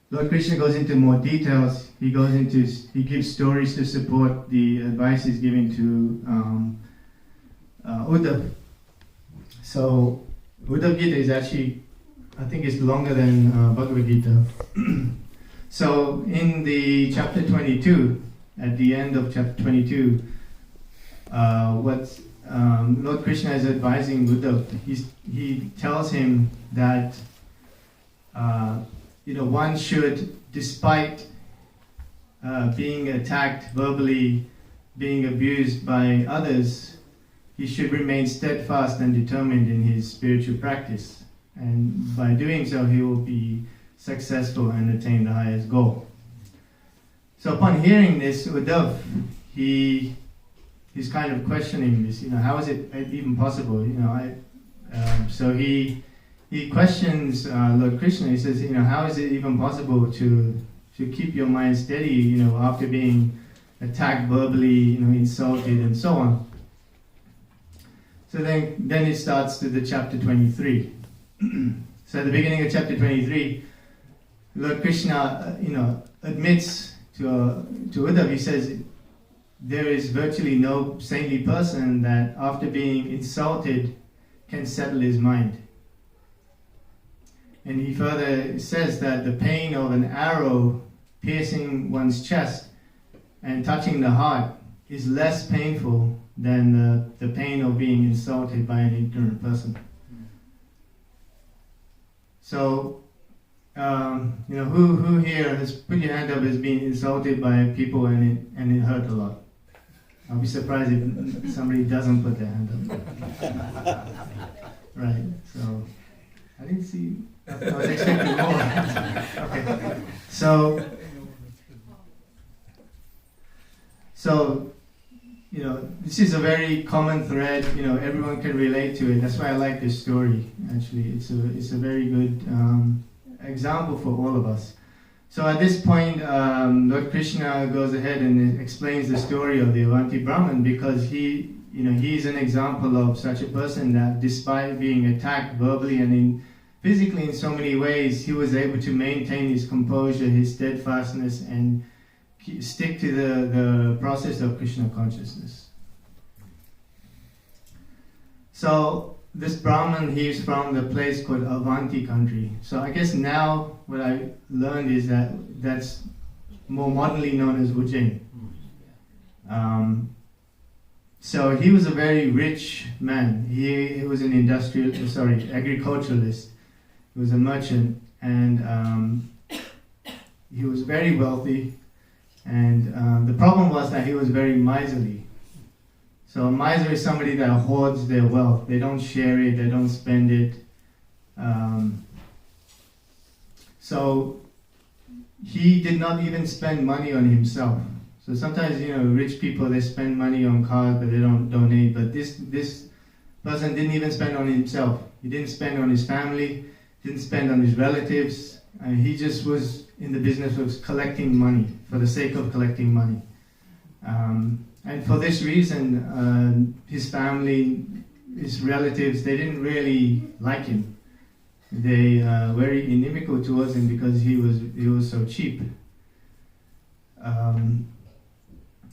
Lord Krishna goes into more details. He gives stories to support the advice he's giving to Uddhav. So Uddhav Gita is actually, I think it's longer than Bhagavad Gita. So in the chapter 22, at the end of chapter 22, what Lord Krishna is advising Uddhav, he tells him that one should, despite being attacked verbally, being abused by others, he should remain steadfast and determined in his spiritual practice. And by doing so, he will be successful and attain the highest goal. So upon hearing this, Uddhav, he's kind of questioning this. How is it even possible? So he questions Lord Krishna. He says, how is it even possible to keep your mind steady? After being attacked verbally, insulted, and so on. So then it starts to the chapter 23. So at the beginning of chapter 23, Lord Krishna, admits to Uddhav. He says, there is virtually no saintly person that after being insulted can settle his mind. And he further says that the pain of an arrow piercing one's chest and touching the heart is less painful than the pain of being insulted by an ignorant person. So, who here has put your hand up as being insulted by people and it hurt a lot? I'll be surprised if somebody doesn't put their hand up. Right, so I didn't see, I was expecting more. Okay, so this is a very common thread. Everyone can relate to it. That's why I like this story. Actually, it's a very good example for all of us. So at this point, Lord Krishna goes ahead and explains the story of the Avanti Brahman, because he's an example of such a person that, despite being attacked verbally and physically in so many ways, he was able to maintain his composure, his steadfastness, and stick to the process of Krishna consciousness. So this Brahman, he's from the place called Avanti country. So I guess now what I learned is that's more modernly known as Ujjain. So he was a very rich man. He was an agriculturalist. He was a merchant, and he was very wealthy. And the problem was that he was very miserly. So a miser is somebody that hoards their wealth. They don't share it, they don't spend it. So he did not even spend money on himself. So sometimes, rich people, they spend money on cars, but they don't donate. But this person didn't even spend on himself. He didn't spend on his family, didn't spend on his relatives. He just was in the business of collecting money for the sake of collecting money. And for this reason, his family, his relatives, they didn't really like him. They were very inimical towards him because he was so cheap.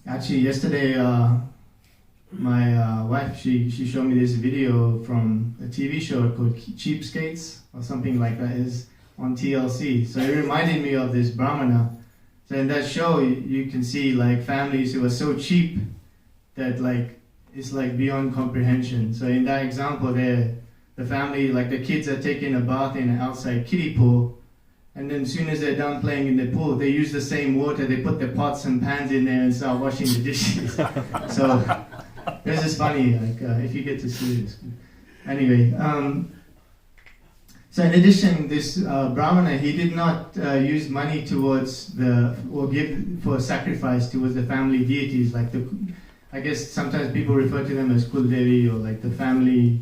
Actually, yesterday, my wife, she showed me this video from a TV show called Cheapskates or something like that. Is on TLC. So it reminded me of this Brahmana. So in that show, you can see families who are so cheap that it's beyond comprehension. So in that example there, the family, the kids are taking a bath in an outside kiddie pool, and then as soon as they're done playing in the pool, they use the same water, they put their pots and pans in there and start washing the dishes. So this is funny, if you get to see this. Anyway, so in addition, this Brahmana, he did not use money towards or give for sacrifice towards the family deities, I guess sometimes people refer to them as Kuldevi or the family,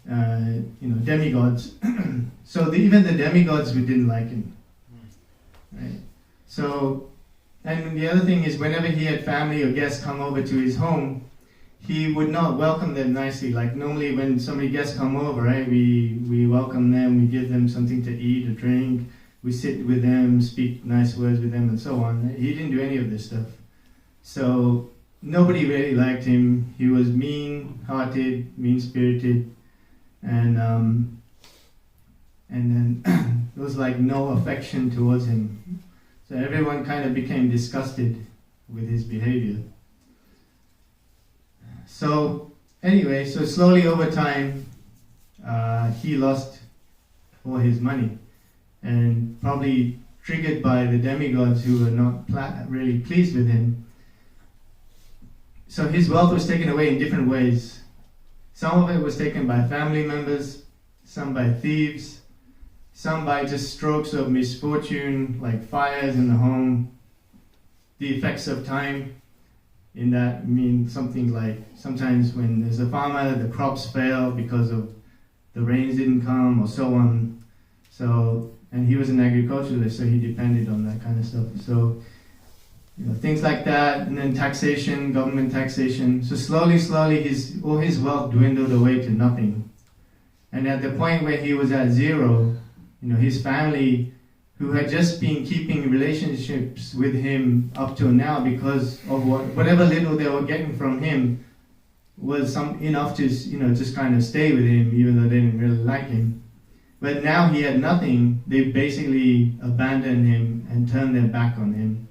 demigods. So even the demigods didn't like him, right? So, and the other thing is, whenever he had family or guests come over to his home, he would not welcome them nicely. Normally when so many guests come over, right, we welcome them, we give them something to eat or drink, we sit with them, speak nice words with them, and so on. He didn't do any of this stuff. So nobody really liked him. He was mean-hearted, mean-spirited, and then there was like no affection towards him. So everyone kind of became disgusted with his behavior. So anyway, so slowly over time, he lost all his money, and probably triggered by the demigods who were not really pleased with him. So his wealth was taken away in different ways. Some of it was taken by family members, some by thieves, some by just strokes of misfortune, like fires in the home, the effects of time. In that mean something like sometimes when there's a farmer, the crops fail because of the rains didn't come or so on. So, and he was an agriculturalist, so he depended on that kind of stuff. So, things like that, and then taxation, government taxation. So slowly, all his wealth dwindled away to nothing. And at the point where he was at zero, his family, who had just been keeping relationships with him up till now because of whatever little they were getting from him, was enough to just kind of stay with him, even though they didn't really like him. But now he had nothing. They basically abandoned him and turned their back on him.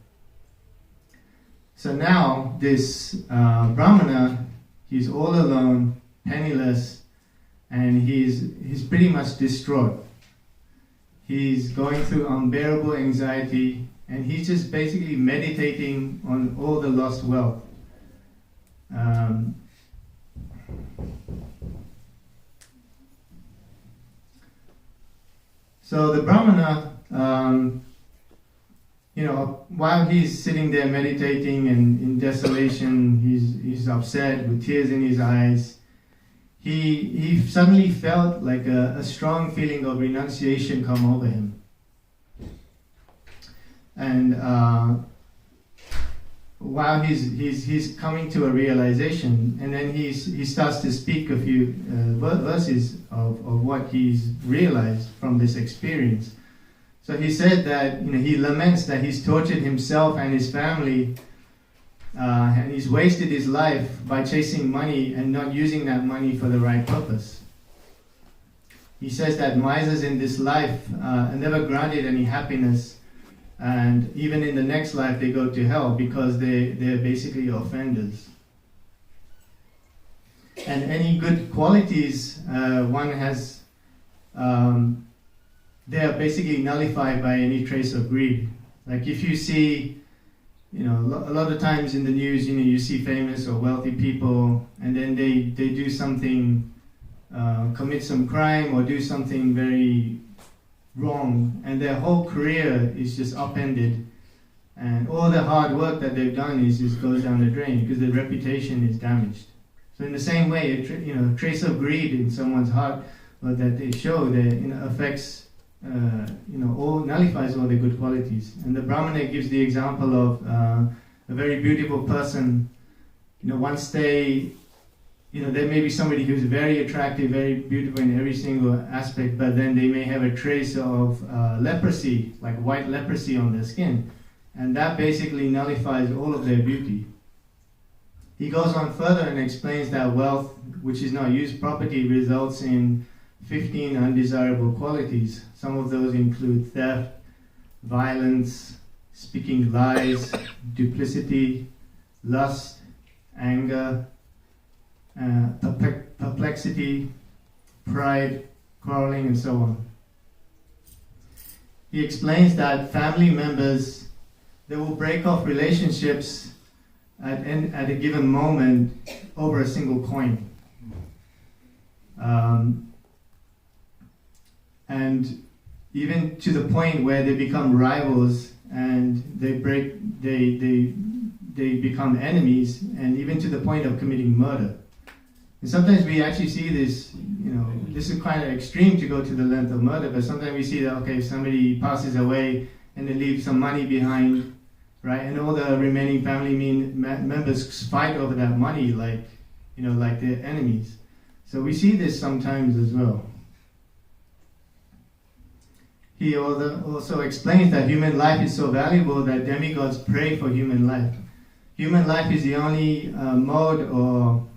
So now this brahmana, he's all alone, penniless, and he's pretty much distraught. He's going through unbearable anxiety, and he's just basically meditating on all the lost wealth. So the brahmana, while he's sitting there meditating and in desolation, he's upset with tears in his eyes. He suddenly felt like a strong feeling of renunciation come over him. And while he's coming to a realization, and then he starts to speak a few verses of what he's realized from this experience. So he said that he laments that he's tortured himself and his family, and he's wasted his life by chasing money and not using that money for the right purpose. He says that misers in this life are never granted any happiness, and even in the next life they go to hell because they're basically offenders. And any good qualities one has, they are basically nullified by any trace of greed. Like if you see, a lot of times in the news, you see famous or wealthy people, and then they do something, commit some crime or do something very wrong, and their whole career is just upended, and all the hard work that they've done just goes down the drain because their reputation is damaged. So in the same way, a trace of greed in someone's heart, or that they show, that affects. Nullifies all the good qualities. And the Brahmana gives the example of a very beautiful person. Once there may be somebody who's very attractive, very beautiful in every single aspect, but then they may have a trace of leprosy, like white leprosy on their skin. And that basically nullifies all of their beauty. He goes on further and explains that wealth, which is not used properly, results in 15 undesirable qualities. Some of those include theft, violence, speaking lies, duplicity, lust, anger, perplexity, pride, quarreling, and so on. He explains that family members, they will break off relationships at a given moment over a single coin. And even to the point where they become rivals and they become enemies, and even to the point of committing murder. And sometimes we actually see this, this is kind of extreme to go to the length of murder, but sometimes we see that, if somebody passes away and they leave some money behind, right, and all the remaining family members fight over that money like they're enemies. So we see this sometimes as well. he also explains that human life is so valuable that demigods pray for human life. Human life is the only mode or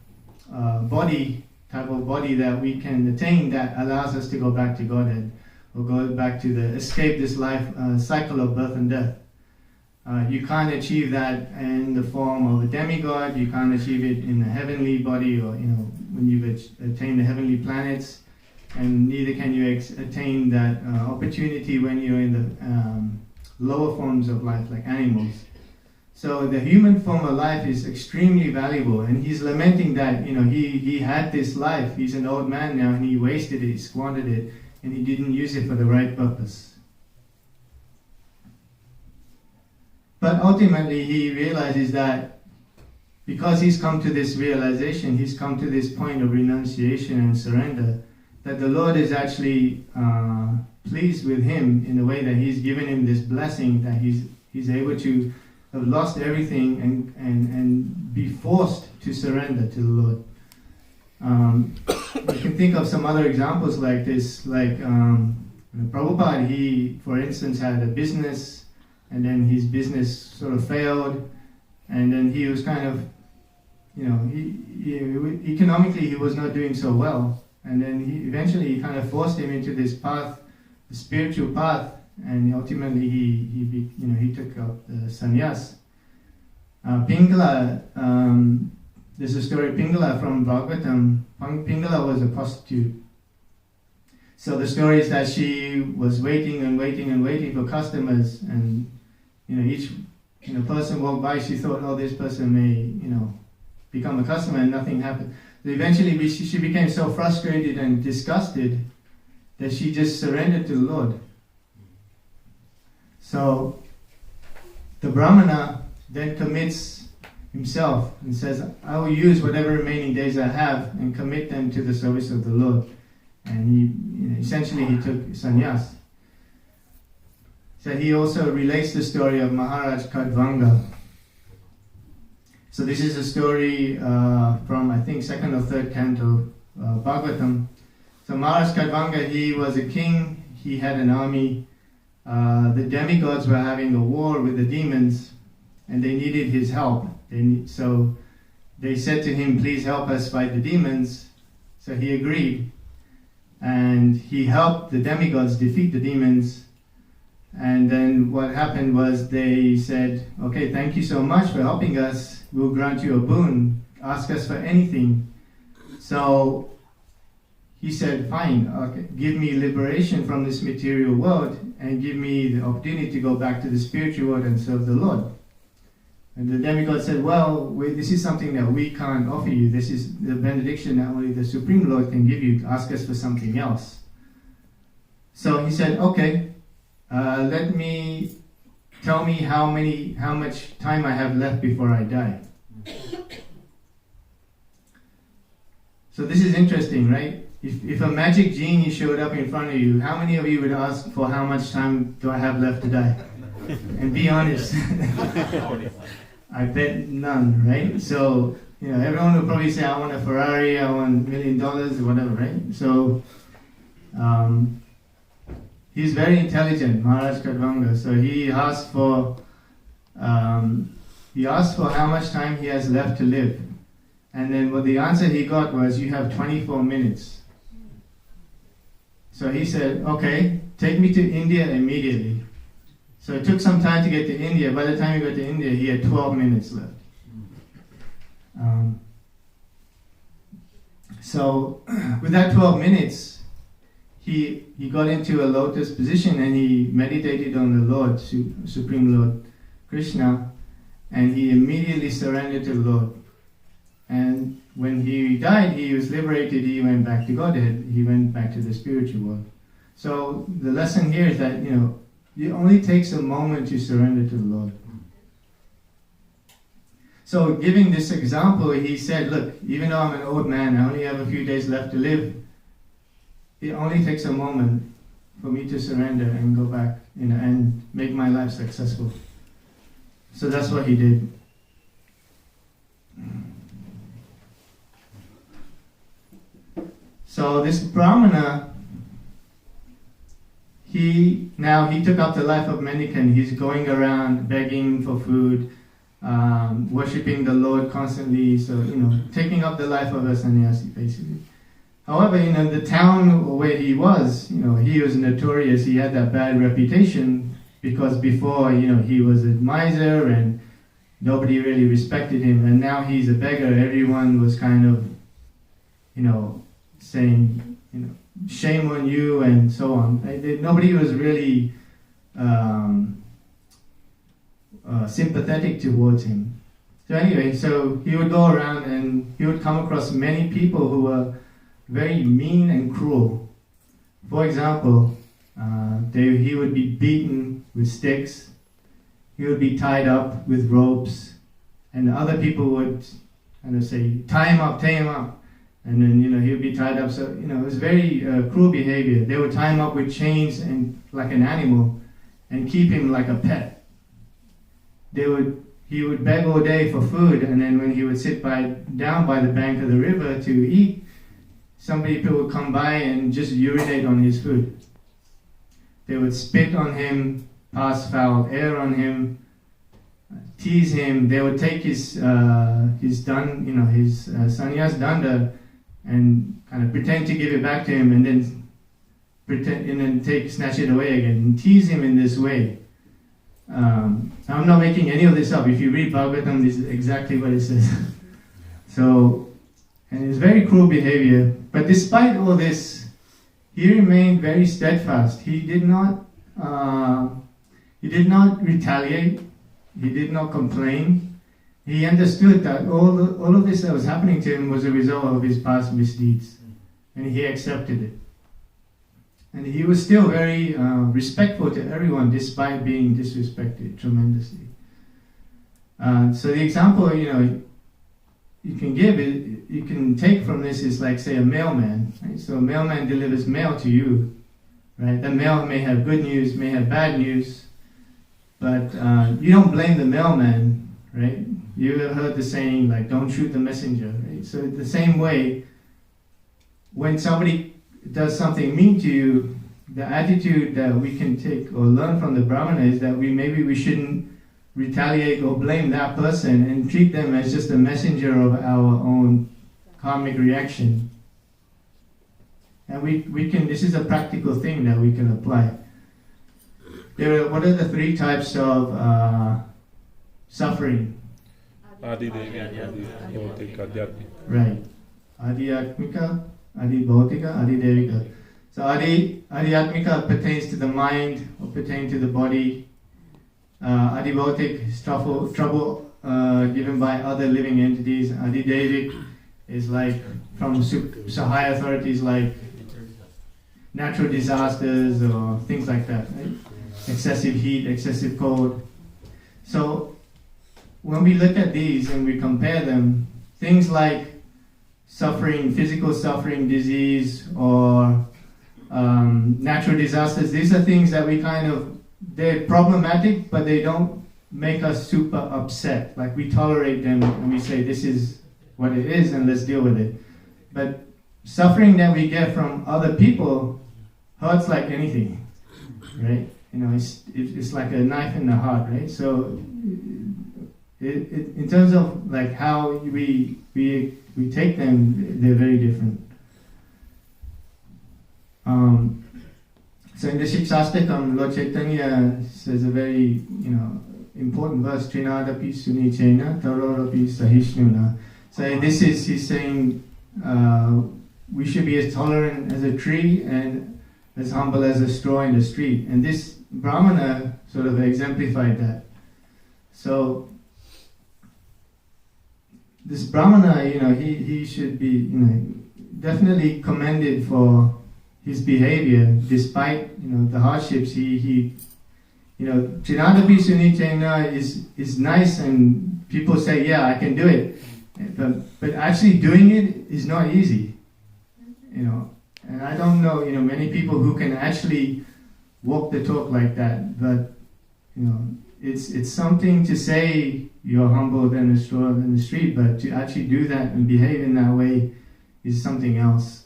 type of body that we can attain that allows us to go back to Godhead, or go back to escape this life cycle of birth and death. You can't achieve that in the form of a demigod. You can't achieve it in a heavenly body, or when you've attained the heavenly planets, and neither can you attain that opportunity when you're in the lower forms of life, like animals. So the human form of life is extremely valuable, and he's lamenting that he had this life. He's an old man now, and he wasted it, he squandered it, and he didn't use it for the right purpose. But ultimately he realizes that because he's come to this realization, he's come to this point of renunciation and surrender, that the Lord is actually pleased with him in the way that he's given him this blessing, that he's able to have lost everything and be forced to surrender to the Lord. You can think of some other examples like this, like Prabhupada. He, for instance, had a business, and then his business sort of failed, and then he was kind of, economically he was not doing so well, and then he eventually kind of forced him into this path, the spiritual path, and ultimately he took up the sannyas. Pingala, there's a story of Pingala from Bhagavatam. Pingala was a prostitute. So the story is that she was waiting and waiting and waiting for customers, and each person walked by, she thought, oh, this person may become a customer, and nothing happened. So eventually she became so frustrated and disgusted that she just surrendered to the Lord. So the brahmana then commits himself and says, I will use whatever remaining days I have and commit them to the service of the Lord. And he essentially took sannyas. So he also relates the story of Maharaj Kadvanga. So this is a story from, I think, 2nd or 3rd canto Bhagavatam. So Maharaj Kadvanga, he was a king, he had an army. The demigods were having a war with the demons, and they needed his help. So they said to him, please help us fight the demons. So he agreed. And he helped the demigods defeat the demons. And then what happened was they said, okay, thank you so much for helping us. We'll grant you a boon. Ask us for anything. So he said, fine, okay, give me liberation from this material world and give me the opportunity to go back to the spiritual world and serve the Lord. And the demigod said, well, this is something that we can't offer you. This is the benediction that only the Supreme Lord can give you. Ask us for something else. So he said, okay, tell me how much time I have left before I die. So this is interesting, right? If a magic genie showed up in front of you, how many of you would ask for how much time do I have left to die? And be honest. I bet none, right? So, everyone will probably say, I want a Ferrari, I want $1 million, or whatever, right? So, he's very intelligent, Maharaj Kadvanga. So he asked for how much time he has left to live. And then the answer he got was, you have 24 minutes. So he said, okay, take me to India immediately. So it took some time to get to India. By the time he got to India, he had 12 minutes left. So with that 12 minutes, he got into a lotus position and he meditated on the Lord, Supreme Lord Krishna, and he immediately surrendered to the Lord. And when he died, he was liberated, he went back to Godhead, he went back to the spiritual world. So the lesson here is that, it only takes a moment to surrender to the Lord. So giving this example, he said, look, even though I'm an old man, I only have a few days left to live, it only takes a moment for me to surrender and go back, and make my life successful. So that's what he did. So this brahmana, he took up the life of mendicant. He's going around begging for food, worshipping the Lord constantly. So taking up the life of a sannyasi basically. However, the town where he was, he was notorious. He had that bad reputation because before, he was a miser and nobody really respected him. And now he's a beggar. Everyone was kind of, saying, shame on you and so on. Nobody was really sympathetic towards him. So anyway, so he would go around and he would come across many people who were very mean and cruel. For example, he would be beaten with sticks, he would be tied up with ropes, and other people would kind of say, tie him up, and then he would be tied up. So it was very cruel behavior. They would tie him up with chains and like an animal and keep him like a pet. He would beg all day for food, and then when he would sit down by the bank of the river to eat, people would come by and just urinate on his food. They would spit on him, pass foul air on him, tease him. They would take his sannyas danda and kind of pretend to give it back to him, and then snatch it away again, and tease him in this way. I'm not making any of this up. If you read Bhagavatam, this is exactly what it says. And it's very cruel behavior. But despite all this, he remained very steadfast. He did not retaliate. He did not complain. He understood that all of this that was happening to him was a result of his past misdeeds, and he accepted it. And he was still very respectful to everyone, despite being disrespected tremendously. So the example, you can take from this is like, say, a mailman. Right? So a mailman delivers mail to you, right? The mail may have good news, may have bad news, but you don't blame the mailman, right? You have heard the saying, like, don't shoot the messenger, right? So the same way, when somebody does something mean to you, the attitude that we can take or learn from the brahmana is that we shouldn't retaliate or blame that person and treat them as just a messenger of our own karmic reaction. And we can, this is a practical thing that we can apply. What are the three types of suffering? Adi Right. Adi Atmika, Adi Bhautika, Adi Devika. So Adi Atmika pertains to the mind or pertains to the body. Adi Bhautik is trouble given by other living entities. Adi Devik is like from high authorities like natural disasters or things like that, right? Excessive heat, excessive cold. So when we look at these and we compare them, things like suffering, physical suffering, disease, or natural disasters, these are things that they're problematic, but they don't make us super upset. Like, we tolerate them and we say, this is what it is and let's deal with it. But suffering that we get from other people hurts like anything, right? It's like a knife in the heart, right? So in terms of like how we take them, they're very different. So in the Shikshastakam, Lord Chaitanya says a very important verse, Trinadapi Sunichena Tarorapi Sahishnuna. So he's saying we should be as tolerant as a tree and as humble as a straw in the street. And this Brahmana sort of exemplified that. So this Brahmana, he should be definitely commended for his behavior, despite the hardships. Trinadapi Sunichena is nice, and people say, yeah, I can do it, but actually doing it is not easy. And I don't know many people who can actually walk the talk like that. But it's something to say you're humble than a straw in the street, but to actually do that and behave in that way is something else.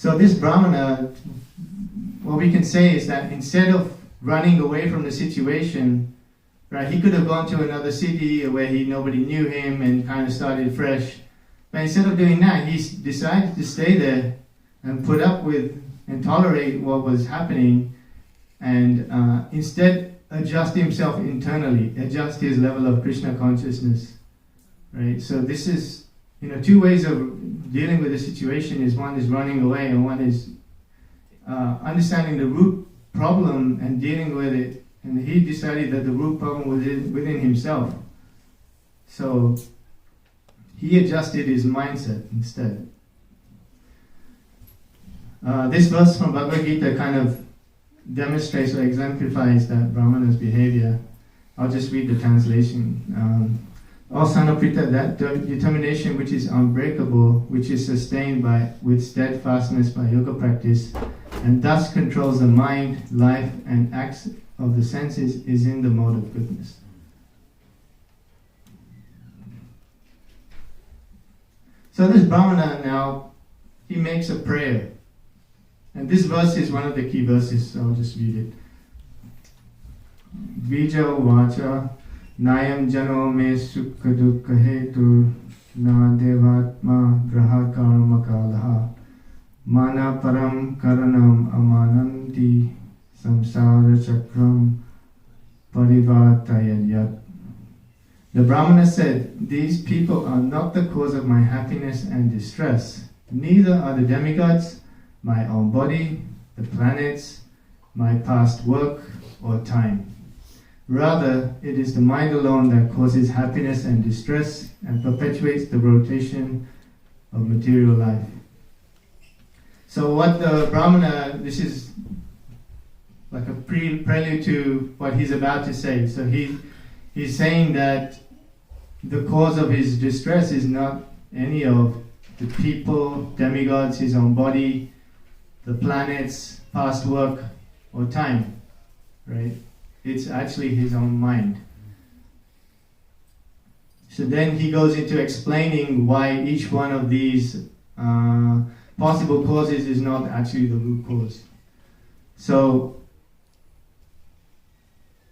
So this Brahmana, what we can say is that instead of running away from the situation, right, he could have gone to another city where nobody knew him and kind of started fresh. But instead of doing that, he decided to stay there and put up with and tolerate what was happening, and instead adjust himself internally, adjust his level of Krishna consciousness. Right? So this is, two ways of dealing with the situation. Is one is running away, and one is understanding the root problem and dealing with it. And he decided that the root problem was within himself. So he adjusted his mindset instead. This verse from Bhagavad Gita kind of demonstrates or exemplifies that Brahmana's behavior. I'll just read the translation. O son of Prita, that determination which is unbreakable, which is sustained with steadfastness by yoga practice, and thus controls the mind, life, and acts of the senses, is in the mode of goodness. So this Brahmana now, he makes a prayer. And this verse is one of the key verses, so I'll just read it. Vija vacha nayam jano me sukha dukkha hetu na devatma graha karma kalaha mana param karanam amananti samsara chakram parivartayat. The Brahmana said, these people are not the cause of my happiness and distress, neither are the demigods, my own body, the planets, my past work or time. Rather, it is the mind alone that causes happiness and distress and perpetuates the rotation of material life. So what the Brahmana, this is like a prelude to what he's about to say. So he's saying that the cause of his distress is not any of the people, demigods, his own body, the planets, past work, or time, right? It's actually his own mind. So then he goes into explaining why each one of these possible causes is not actually the root cause. So,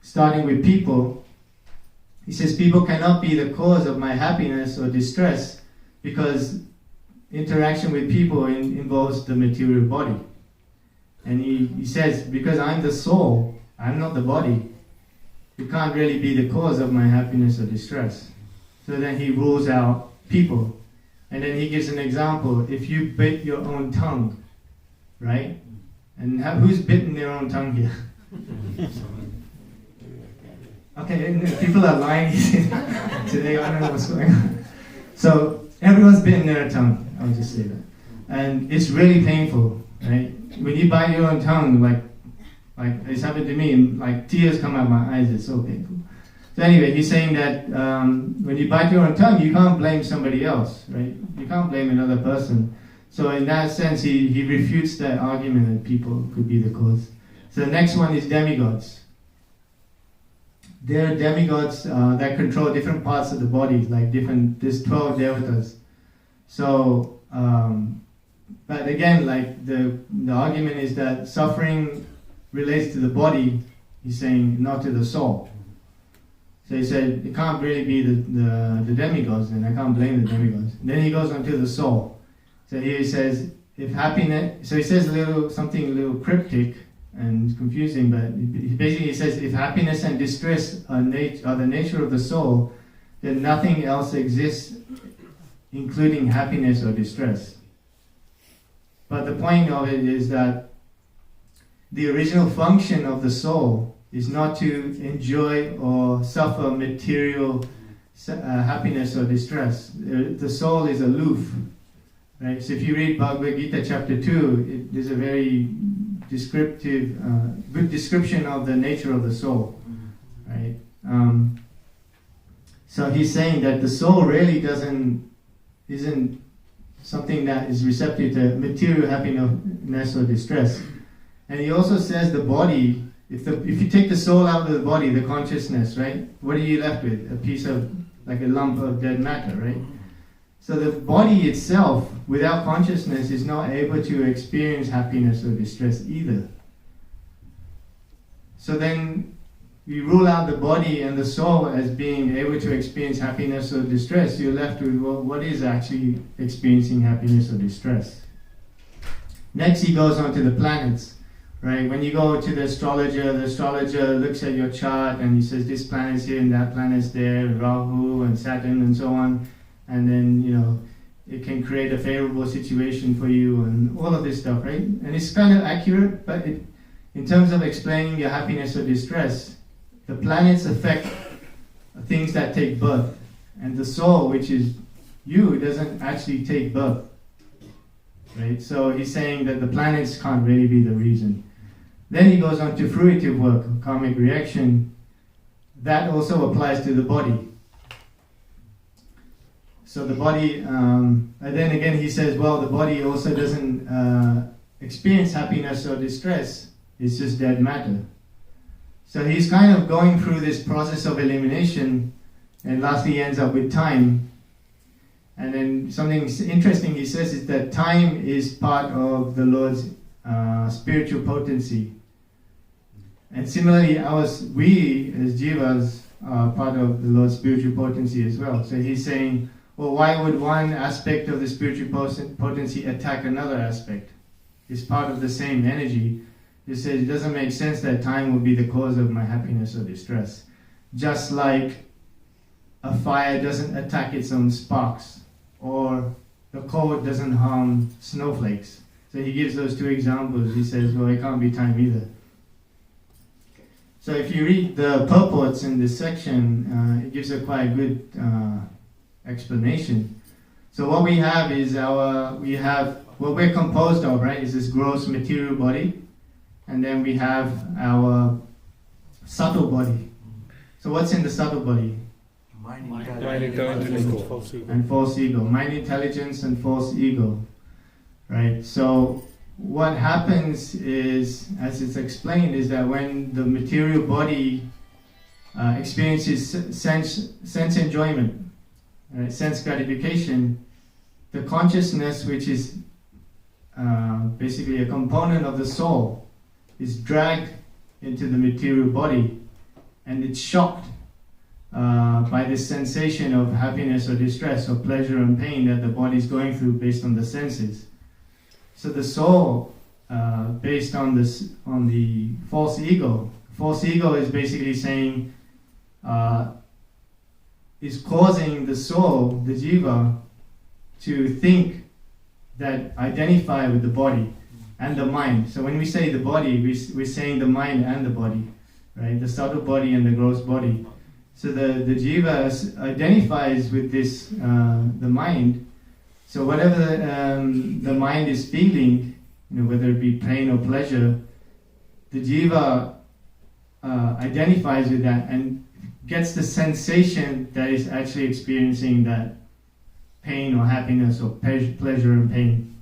starting with people, he says people cannot be the cause of my happiness or distress because interaction with people involves the material body. And he says, because I'm the soul, I'm not the body, you can't really be the cause of my happiness or distress. So then he rules out people. And then he gives an example. If you bit your own tongue, right? And who's bitten their own tongue here? Okay, people are lying today. I don't know what's going on. So everyone's bitten their tongue. I'll just say that. And it's really painful, right? When you bite your own tongue, like it's happened to me, and like tears come out my eyes. It's so painful. So anyway, he's saying that when you bite your own tongue, you can't blame somebody else, right? You can't blame another person. So in that sense, he refutes that argument that people could be the cause. So the next one is demigods. There are demigods that control different parts of the body, like there's 12 devatas. So, but again, like the argument is that suffering relates to the body, he's saying, not to the soul. So he said, it can't really be the demigods, and I can't blame the demigods. And then he goes on to the soul. So here he says, if happiness, so he says something a little cryptic and confusing, but he says, if happiness and distress are the nature of the soul, then nothing else exists, including happiness or distress. But the point of it is that the original function of the soul is not to enjoy or suffer material happiness or distress. The soul is aloof, right? So if you read Bhagavad Gita chapter 2, there's a very descriptive, good description of the nature of the soul, right? So he's saying that the soul really isn't something that is receptive to material happiness or distress. And he also says the body, if you take the soul out of the body, the consciousness, right? What are you left with? A piece of, like a lump of dead matter, right? So the body itself, without consciousness, is not able to experience happiness or distress either. So then we rule out the body and the soul as being able to experience happiness or distress. You're left with, well, what is actually experiencing happiness or distress? Next he goes on to the planets. Right? When you go to the astrologer looks at your chart and he says this planet's here and that planet's there, Rahu and Saturn and so on, and then it can create a favorable situation for you and all of this stuff, right? And it's kind of accurate, but in terms of explaining your happiness or distress, the planets affect things that take birth, and the soul, which is you, doesn't actually take birth, right? So he's saying that the planets can't really be the reason. Then he goes on to fruitive work, karmic reaction. That also applies to the body. So the body, and then again he says, well, the body also doesn't experience happiness or distress. It's just dead matter. So he's kind of going through this process of elimination, and lastly he ends up with time. And then something interesting he says is that time is part of the Lord's spiritual potency. And similarly, we as jivas are part of the Lord's spiritual potency as well. So he's saying, well, why would one aspect of the spiritual potency attack another aspect? It's part of the same energy. He says it doesn't make sense that time will be the cause of my happiness or distress. Just like a fire doesn't attack its own sparks, or the cold doesn't harm snowflakes. So he gives those two examples. He says, well, it can't be time either. So if you read the purports in this section, it gives a quite good explanation. So what we have is what we're composed of, right, is this gross material body, and then we have our subtle body. So what's in the subtle body? Mind, intelligence, and false ego. Mind, intelligence, and false ego. Right? So what happens is, as it's explained, is that when the material body experiences sense enjoyment, right, sense gratification, the consciousness, which is basically a component of the soul, is dragged into the material body, and it's shocked by this sensation of happiness or distress or pleasure and pain that the body is going through based on the senses. So the soul, based on the false ego is basically saying, is causing the soul, the jiva, to think that identify with the body and the mind. So when we say the body, we're saying the mind and the body, right? The subtle body and the gross body. So the jiva identifies with this, the mind. So whatever the mind is feeling, whether it be pain or pleasure, the jiva identifies with that and gets the sensation that is actually experiencing that pain or happiness or pleasure and pain.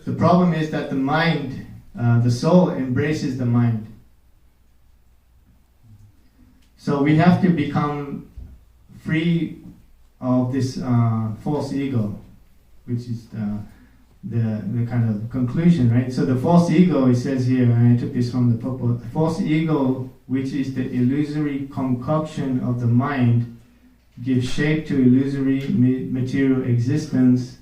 The problem is that the mind, the soul embraces the mind. So we have to become free of this false ego, which is the kind of conclusion, right? So the false ego, it says here, and I took this from the purport, the false ego, which is the illusory concoction of the mind, gives shape to illusory material existence,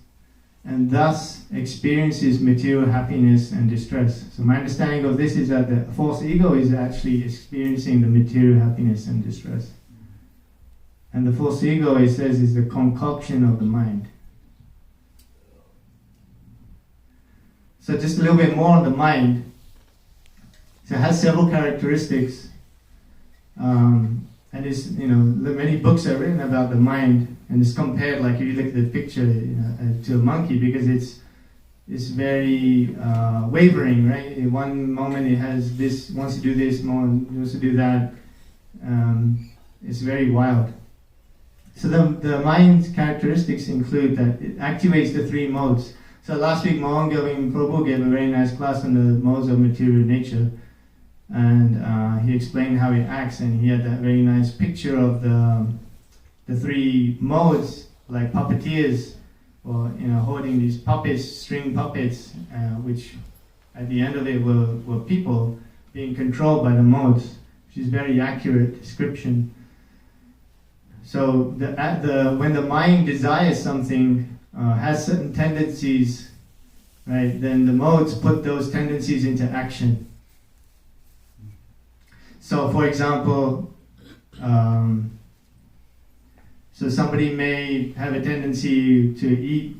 and thus experiences material happiness and distress. So my understanding of this is that the false ego is actually experiencing the material happiness and distress. And the false ego, it says, is the concoction of the mind. So just a little bit more on the mind. So it has several characteristics. And it's, many books are written about the mind, and it's compared, like if you look at the picture, to a monkey, because it's very wavering, right? In one moment it has this, wants to do this, wants to do that. It's very wild. So the mind's characteristics include that it activates the three modes. So last week Mohan Prabhu gave a very nice class on the modes of material nature, and he explained how it acts, and he had that very nice picture of the three modes, like puppeteers, or holding these puppets, string puppets, which at the end of it were people being controlled by the modes, which is very accurate description. So when the mind desires something, has certain tendencies, right? Then the modes put those tendencies into action. So, for example, so somebody may have a tendency to eat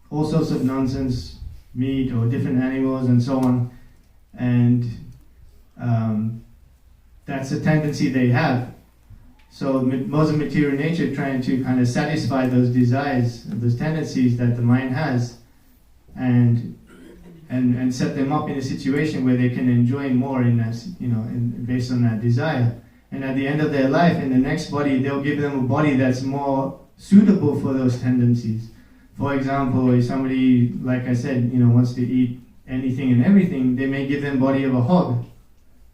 all sorts of nonsense, meat or different animals and so on, and that's a tendency they have. So modes of material nature trying to kind of satisfy those desires, those tendencies that the mind has, and set them up in a situation where they can enjoy more in that, based on that desire. And at the end of their life, in the next body, they'll give them a body that's more suitable for those tendencies. For example, if somebody, like I said, wants to eat anything and everything, they may give them body of a hog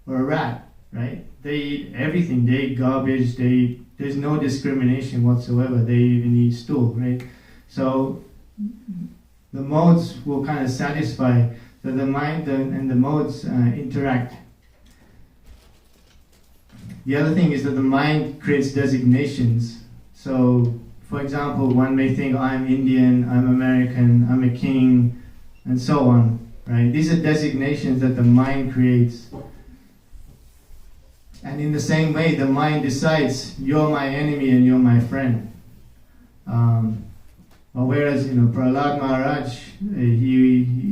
or a rat, right? They eat everything. They eat garbage. There's no discrimination whatsoever. They even eat stool, right? So the modes will kind of satisfy, so the mind and the modes interact. The other thing is that the mind creates designations. So, for example, one may think, I'm Indian, I'm American, I'm a king, and so on, right? These are designations that the mind creates. And in the same way, the mind decides, you're my enemy and you're my friend. Whereas, Prahlad Maharaj, he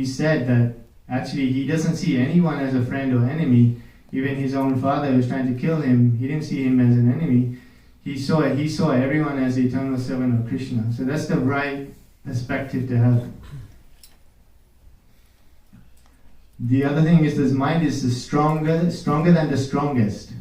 said that actually he doesn't see anyone as a friend or enemy. Even his own father who was trying to kill him, he didn't see him as an enemy. He saw everyone as the eternal servant of Krishna. So that's the right perspective to have. The other thing is, this mind is stronger than the strongest.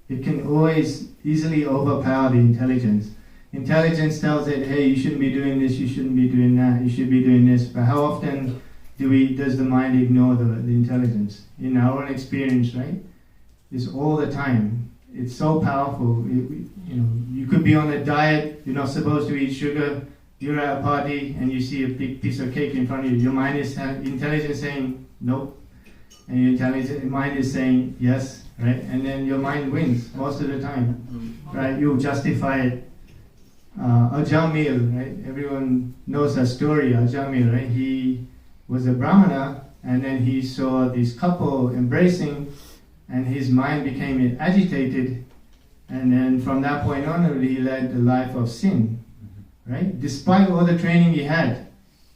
It can always easily overpower the intelligence. Intelligence tells it, hey, you shouldn't be doing this, you shouldn't be doing that, you should be doing this. But how often does the mind ignore the intelligence? In our own experience, right? It's all the time. It's so powerful. You could be on a diet, you're not supposed to eat sugar, you're at a party and you see a big piece of cake in front of you. Your mind is intelligence saying nope, and your mind is saying yes, right? And then your mind wins most of the time, right? You justify it. Ajamil, right? Everyone knows that story. Ajamil, right? He was a brahmana, and then he saw this couple embracing, and his mind became agitated, and then from that point on, he led a life of sin, right? Despite all the training he had,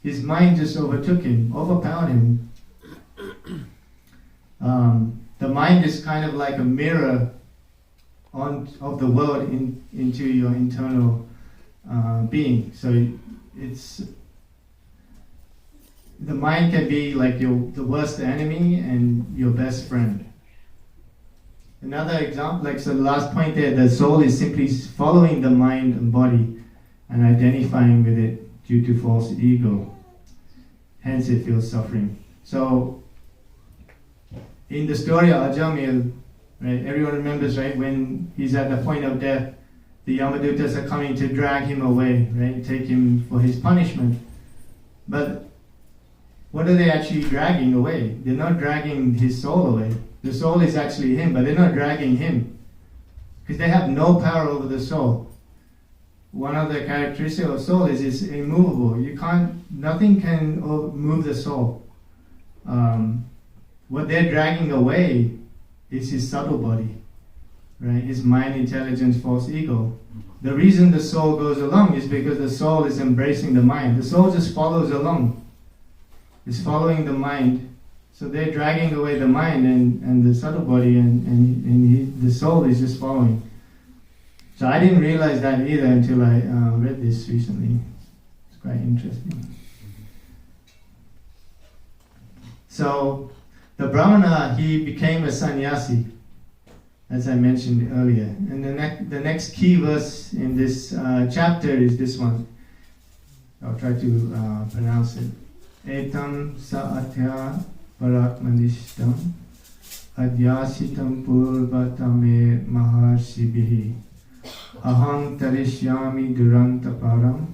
his mind just overtook him, overpowered him. The mind is kind of like a mirror of the world into your internal being. So the mind can be like the worst enemy and your best friend. Another example, so the last point there, the soul is simply following the mind and body and identifying with it due to false ego. Hence it feels suffering. So, in the story of Ajamil, right, everyone remembers, right, when he's at the point of death, the Yamadutas are coming to drag him away, right, take him for his punishment. But what are they actually dragging away? They're not dragging his soul away. The soul is actually him, but they're not dragging him, because they have no power over the soul. One of the characteristics of soul is it's immovable. Nothing can move the soul. What they're dragging away is his subtle body, right? His mind, intelligence, false ego. The reason the soul goes along is because the soul is embracing the mind. The soul just follows along. It's following the mind. So they're dragging away the mind and the subtle body, and the soul is just following. So I didn't realize that either until I read this recently. It's quite interesting. So the Brahmana, he became a sannyasi, as I mentioned earlier. And the next key verse in this chapter is this one. I'll try to pronounce it. Etam sa'atya parakmanishtam adyasitam purvatame maharshibhihi Aham tarishyami duranta param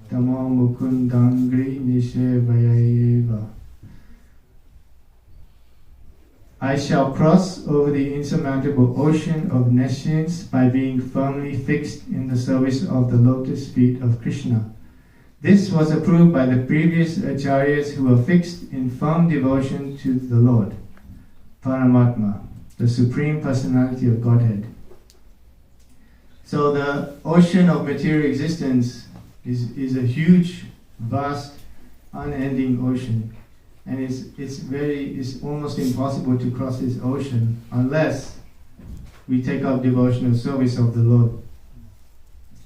tamo mukundangri nishevayayeva. I shall cross over the insurmountable ocean of nescience by being firmly fixed in the service of the lotus feet of Krishna. This was approved by the previous acharyas who were fixed in firm devotion to the Lord, Paramatma, the Supreme Personality of Godhead. So the ocean of material existence is a huge, vast, unending ocean. And it's almost impossible to cross this ocean unless we take up devotional service of the Lord.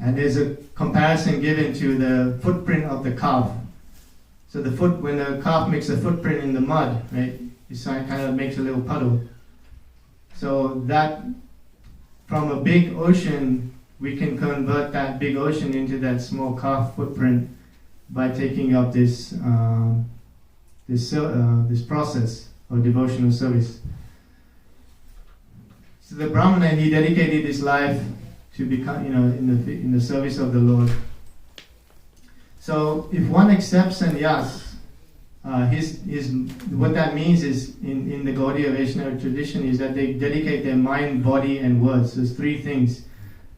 And there's a comparison given to the footprint of the calf. So when the calf makes a footprint in the mud, right, it kind of makes a little puddle. So that from a big ocean, we can convert that big ocean into that small calf footprint by taking up this process of devotional service. So the Brahmana, he dedicated his life to become, in the service of the Lord. So if one accepts sannyas, what that means is in the Gaudiya Vaishnava tradition is that they dedicate their mind, body, and words. There's three things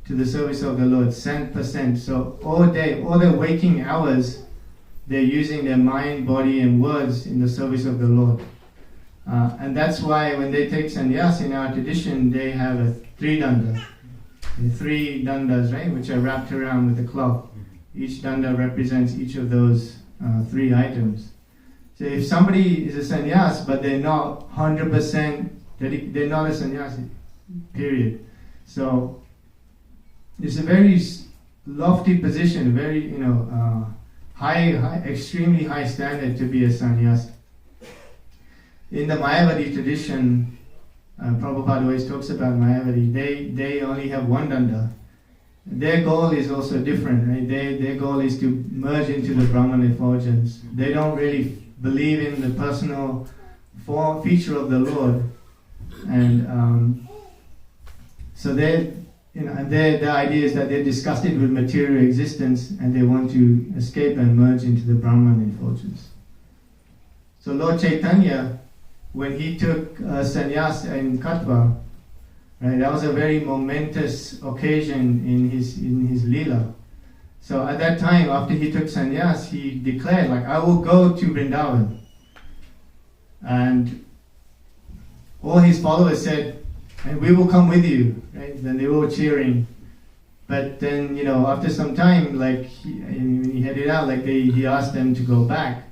to the service of the Lord, 100%. So all day, all their waking hours, they're using their mind, body, and words in the service of the Lord. And that's why when they take sannyas in our tradition, they have a three dandas, right, which are wrapped around with a cloth. Each danda represents each of those three items. So if somebody is a sannyas, but they're not 100%, they're not a sannyasi, period. So it's a very lofty position, very, high, extremely high standard to be a sannyasi. In the Mayavadi tradition, Prabhupada always talks about Mayavadi, they only have one danda. Their goal is also different, right? Their goal is to merge into the Brahman effulgence. They don't really believe in the personal feature of the Lord. And so the idea is that they're disgusted with material existence and they want to escape and merge into the Brahman effulgence. So Lord Chaitanya, when he took sannyas in Katwa, right, that was a very momentous occasion in his Leela. So at that time, after he took sannyas, he declared, I will go to Vrindavan. And all his followers said, and we will come with you, right? Then they were all cheering. But then, after some time, when he headed out, he asked them to go back.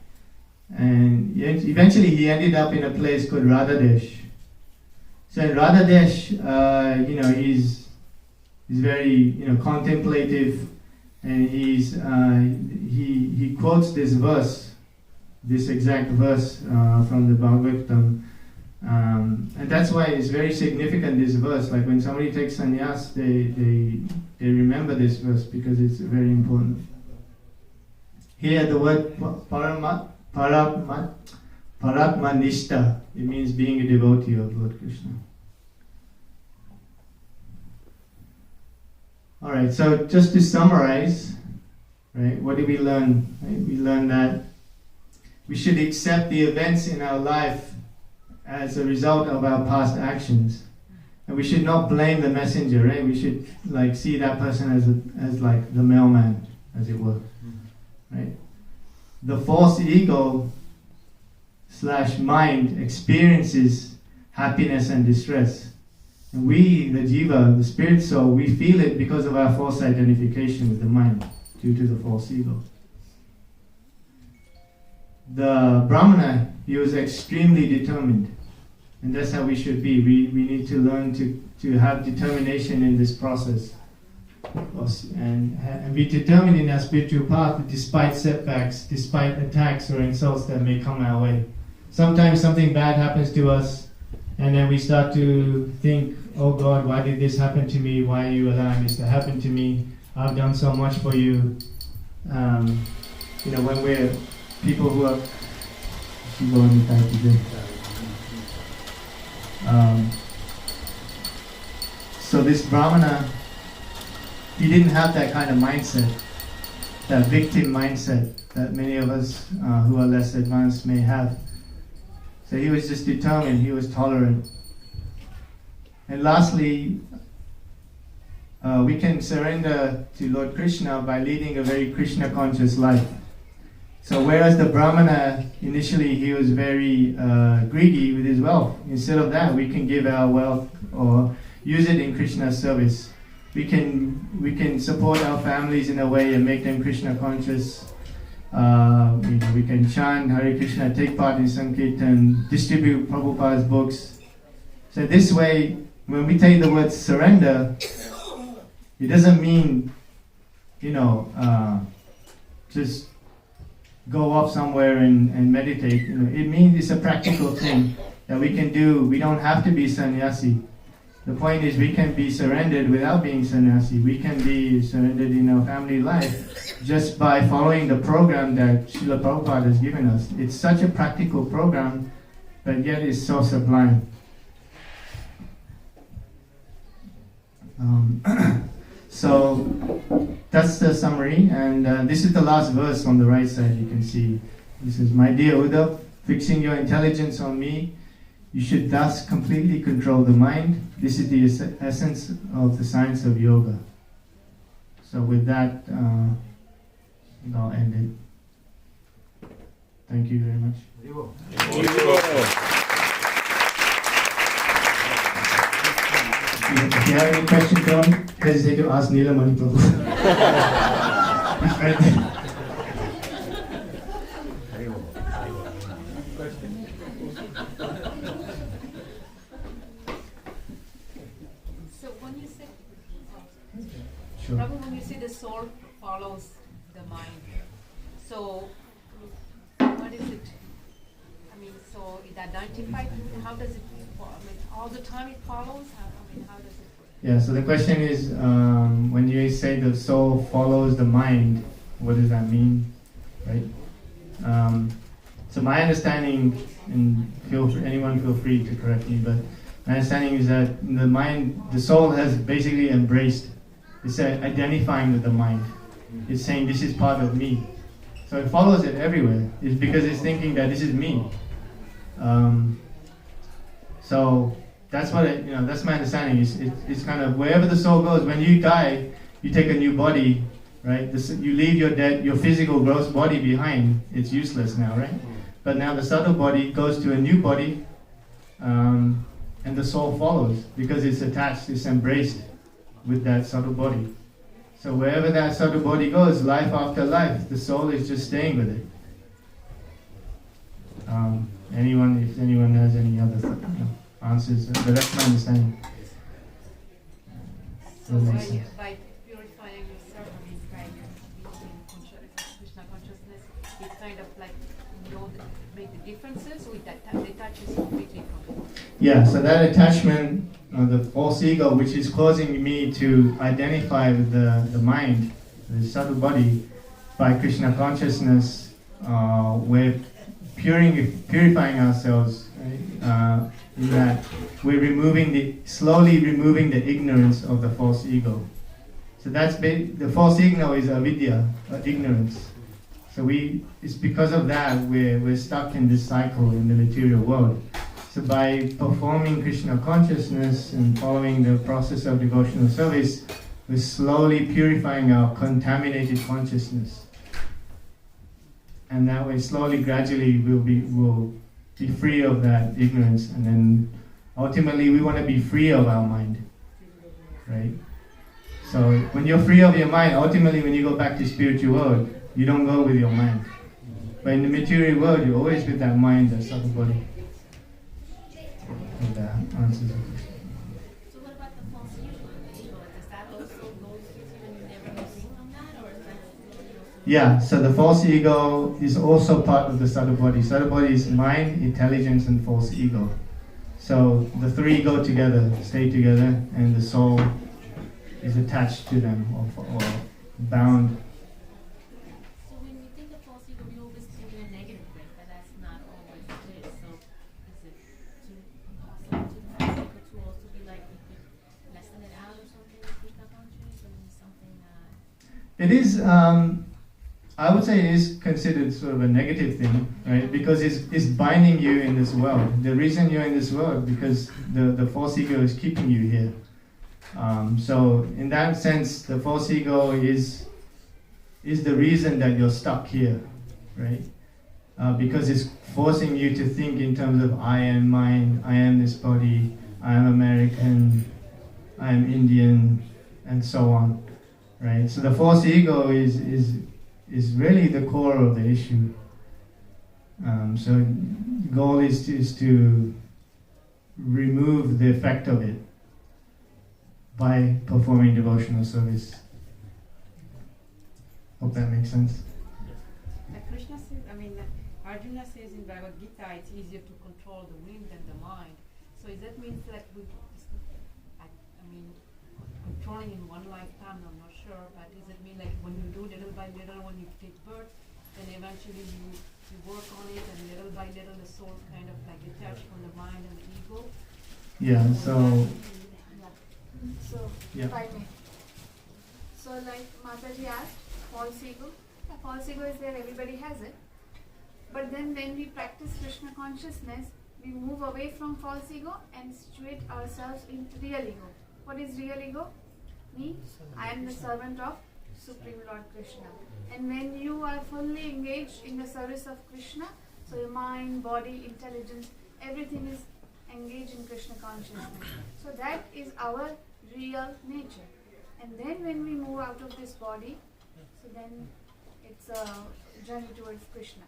And eventually he ended up in a place called Radhadesh. So in Radhadesh, he's very, contemplative, and he quotes this verse, this exact verse from the Bhagavatam. And that's why it's very significant, this verse. Like when somebody takes sannyas, they remember this verse because it's very important. Here the word Paratmanishta, it means being a devotee of Lord Krishna. Alright, so just to summarize, right, what did we learn? Right? We learned that we should accept the events in our life as a result of our past actions. And we should not blame the messenger, right? We should see that person as the mailman, as it were. Right? The false ego / mind experiences happiness and distress. And we, the jiva, the spirit soul, we feel it because of our false identification with the mind, due to the false ego. The Brahmana, he was extremely determined. And that's how we should be. We need to learn to have determination in this process. And be determined in our spiritual path despite setbacks, despite attacks or insults that may come our way. Sometimes something bad happens to us, and then we start to think, oh God, why did this happen to me? Why are you allowing this to happen to me? I've done so much for you. When we're people who are... So this Brahmana, he didn't have that kind of mindset, that victim mindset that many of us who are less advanced may have. So he was just determined, he was tolerant. And lastly, we can surrender to Lord Krishna by leading a very Krishna conscious life. So whereas the Brahmana, initially he was very greedy with his wealth, instead of that we can give our wealth or use it in Krishna's service. We can support our families in a way and make them Krishna conscious. We can chant Hare Krishna, take part in Sankirtan, distribute Prabhupada's books. So this way, when we take the word surrender, it doesn't mean, just go off somewhere and meditate. It means it's a practical thing that we can do. We don't have to be sannyasi. The point is we can be surrendered without being sannyasi. We can be surrendered in our family life just by following the program that Srila Prabhupada has given us. It's such a practical program, but yet it's so sublime. So that's the summary, and this is the last verse on the right side. You can see this is, my dear Uddhav, fixing your intelligence on me, you should thus completely control the mind. This is the essence of the science of yoga. So with that, I'll end it. Thank you very much. If you have any questions, don't hesitate to ask Nilamani Prabhu. He's right there. So when you say, Sure. Prabhu, when you say the soul follows the mind, so what is it? So it identifies, how does it, all the time it follows? How does it work? Yeah, so the question is, when you say the soul follows the mind, what does that mean, right? So my understanding, and anyone feel free to correct me, but my understanding is that the mind, the soul has basically embraced, it's identifying with the mind. It's saying this is part of me. So it follows it everywhere. It's because it's thinking that this is me. So that's what that's my understanding. It's kind of wherever the soul goes. When you die, you take a new body, right? You leave your physical gross body behind. It's useless now, right? But now the subtle body goes to a new body, and the soul follows because it's attached, it's embraced with that subtle body. So wherever that subtle body goes, life after life, the soul is just staying with it. If anyone has any other answers, but that's my understanding. So by purifying yourself, by being Krishna consciousness, it kind of like make the differences, or it detaches completely from it? Yeah, so that attachment, the false ego, which is causing me to identify with the mind, the subtle body, by Krishna consciousness, we're purifying ourselves, right? In that we're slowly removing the ignorance of the false ego. So the false ego is avidya, ignorance. So it's because of that we're stuck in this cycle in the material world. So by performing Krishna consciousness and following the process of devotional service, we're slowly purifying our contaminated consciousness. And that way, slowly, gradually, we'll be free of that ignorance. And then, ultimately, we want to be free of our mind, right? So, when you're free of your mind, ultimately, when you go back to spiritual world, you don't go with your mind. But in the material world, you're always with that mind, that subtle body. And that answers the question. So what about the false ego? Does that also go when you never think on that, or is that? Yeah, so the false ego is also part of the subtle body. Subtle body is mind, intelligence, and false ego. So the three go together, stay together, and the soul is attached to them or bound. So when we think of false ego, we always think in a negative way, but that's not always the case. So is it to false ego to also be like we could lessen it out or something with Krishna consciousness, or something? It is, I would say it is considered sort of a negative thing, right? Because it's binding you in this world. The reason you're in this world, because the false ego is keeping you here. So in that sense, the false ego is the reason that you're stuck here, right? Because it's forcing you to think in terms of I am mind, I am this body, I am American, I am Indian, and so on, right? So the false ego is really the core of the issue. So the goal is to remove the effect of it by performing devotional service. Hope that makes sense. Krishna says, Arjuna says in Bhagavad Gita, it's easier to control the wind than the mind. So is that means like controlling in one lifetime? I'm not sure, but does it mean like when you do little by little, when you take birth, then eventually you work on it, and little by little the soul kind of like detached from the mind and the ego? Yeah. So. If I may. So like Mataji asked, false ego. Yeah, false ego is there, everybody has it. But then when we practice Krishna consciousness, we move away from false ego and situate ourselves in real ego. What is real ego? Me, I am the servant of Supreme Lord Krishna. And when you are fully engaged in the service of Krishna, so your mind, body, intelligence, everything is engaged in Krishna consciousness. So that is our real nature. And then when we move out of this body, so then it's a journey towards Krishna.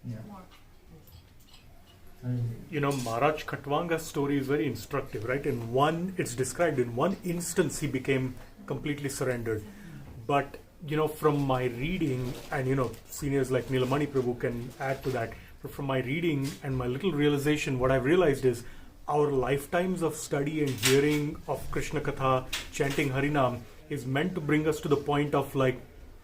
Yeah. More. Maharaj Khatwanga's story is very instructive, right? It's described in one instance he became completely surrendered. But, from my reading, and, seniors like Nilamani Prabhu can add to that, but from my reading and my little realization, what I've realized is our lifetimes of study and hearing of Krishna Katha, chanting Harinam, is meant to bring us to the point of like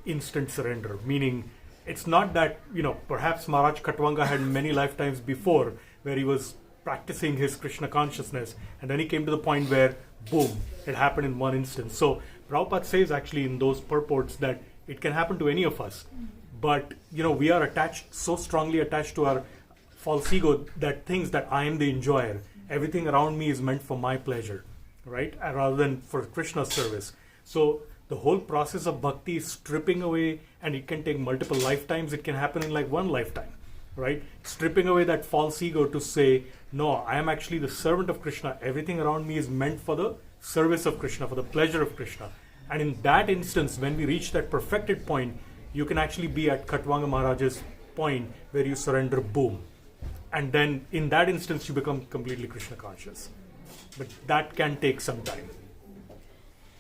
instant surrender. Meaning, it's not that, perhaps Maharaj Khatwanga had many lifetimes before where he was practicing his Krishna consciousness, and then he came to the point where, boom, it happened in one instance. So Prabhupada says actually in those purports that it can happen to any of us. But, we are so strongly attached to our false ego that thinks that I am the enjoyer. Everything around me is meant for my pleasure, right? Rather than for Krishna's service. So the whole process of bhakti is stripping away, and it can take multiple lifetimes. It can happen in like one lifetime, right? Stripping away that false ego to say, no, I am actually the servant of Krishna. Everything around me is meant for the service of Krishna, for the pleasure of Krishna. And in that instance, when we reach that perfected point, you can actually be at Khatwanga Maharaj's point where you surrender, boom. And then in that instance, you become completely Krishna conscious. But that can take some time.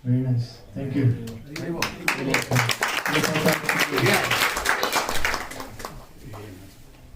Very nice. Thank you.